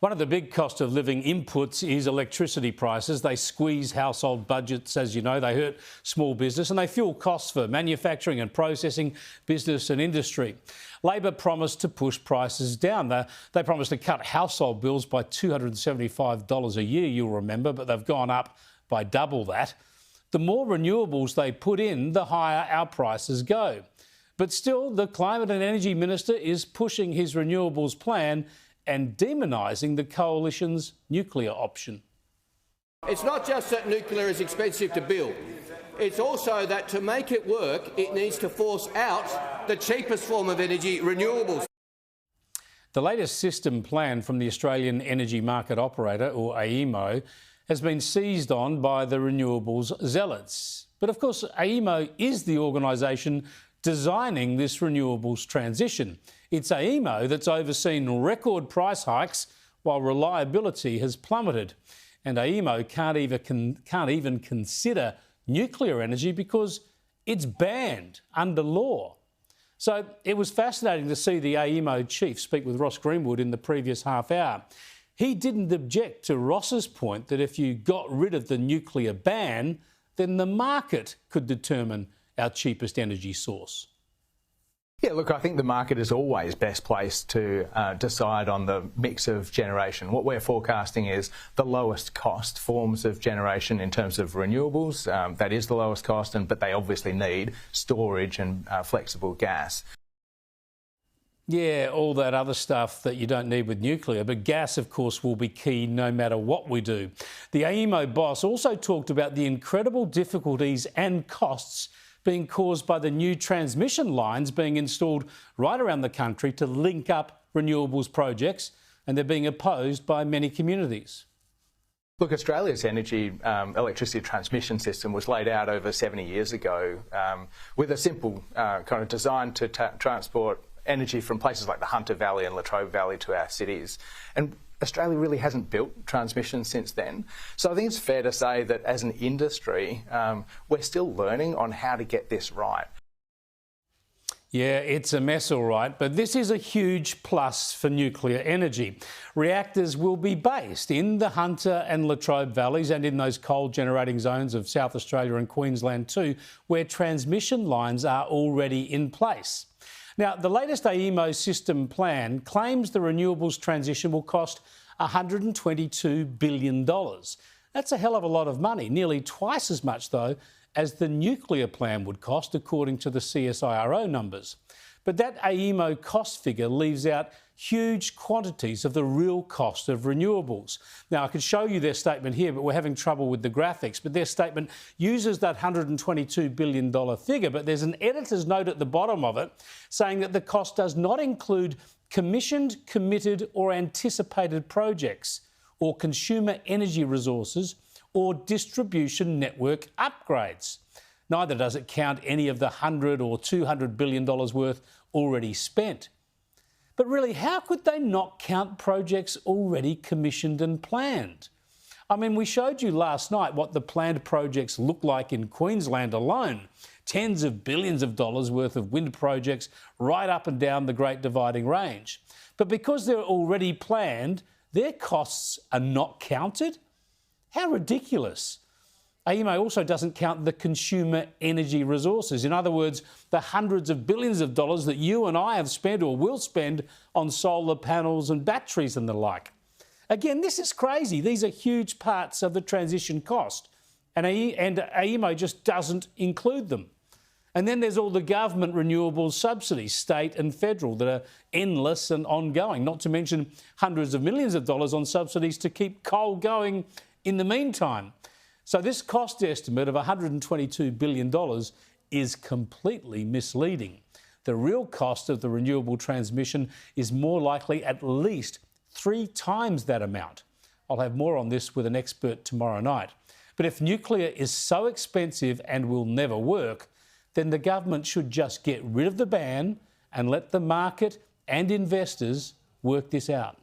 One of the big cost of living inputs is electricity prices. They squeeze household budgets, as you know, they hurt small business and they fuel costs for manufacturing and processing, business and industry. Labor promised to push prices down. They promised to cut household bills by $275 a year, you'll remember, but they've gone up by double that. The more renewables they put in, the higher our prices go. But still, the Climate and Energy Minister is pushing his renewables plan and demonising the coalition's nuclear option. It's not just that nuclear is expensive to build. It's also that to make it work, it needs to force out the cheapest form of energy, renewables. The latest system plan from the Australian Energy Market Operator, or AEMO, has been seized on by the renewables zealots. But of course, AEMO is the organisation designing this renewables transition. It's AEMO that's overseen record price hikes while reliability has plummeted. And AEMO can't even consider nuclear energy because it's banned under law. So it was fascinating to see the AEMO chief speak with Ross Greenwood in the previous half hour. He didn't object to Ross's point that if you got rid of the nuclear ban, then the market could determine our cheapest energy source. Yeah, look, I think the market is always best placed to decide on the mix of generation. What we're forecasting is the lowest cost forms of generation in terms of renewables. That is the lowest cost, but they obviously need storage and flexible gas. Yeah, all that other stuff that you don't need with nuclear, but gas, of course, will be key no matter what we do. The AEMO boss also talked about the incredible difficulties and costs being caused by the new transmission lines being installed right around the country to link up renewables projects, and they're being opposed by many communities. Look, Australia's electricity transmission system was laid out over 70 years ago with a simple kind of design to transport energy from places like the Hunter Valley and Latrobe Valley to our cities. And Australia really hasn't built transmission since then. So I think it's fair to say that as an industry, we're still learning on how to get this right. Yeah, it's a mess, all right, but this is a huge plus for nuclear energy. Reactors will be based in the Hunter and Latrobe valleys and in those coal generating zones of South Australia and Queensland too, where transmission lines are already in place. Now, the latest AEMO system plan claims the renewables transition will cost $122 billion. That's a hell of a lot of money, nearly twice as much, though, as the nuclear plan would cost, according to the CSIRO numbers. But that AEMO cost figure leaves out huge quantities of the real cost of renewables. Now, I could show you their statement here, but we're having trouble with the graphics. But their statement uses that $122 billion figure, but there's an editor's note at the bottom of it saying that the cost does not include commissioned, committed or anticipated projects or consumer energy resources or distribution network upgrades. Neither does it count any of the $100 or $200 billion worth already spent. But really, how could they not count projects already commissioned and planned? I mean, we showed you last night what the planned projects look like in Queensland alone. Tens of billions of dollars worth of wind projects right up and down the Great Dividing Range. But because they're already planned, their costs are not counted? How ridiculous. AEMO also doesn't count the consumer energy resources. In other words, the hundreds of billions of dollars that you and I have spent or will spend on solar panels and batteries and the like. Again, this is crazy. These are huge parts of the transition cost, and AEMO just doesn't include them. And then there's all the government renewables subsidies, state and federal, that are endless and ongoing, not to mention hundreds of millions of dollars on subsidies to keep coal going in the meantime. So this cost estimate of $122 billion is completely misleading. The real cost of the renewable transmission is more likely at least 3 times that amount. I'll have more on this with an expert tomorrow night. But if nuclear is so expensive and will never work, then the government should just get rid of the ban and let the market and investors work this out.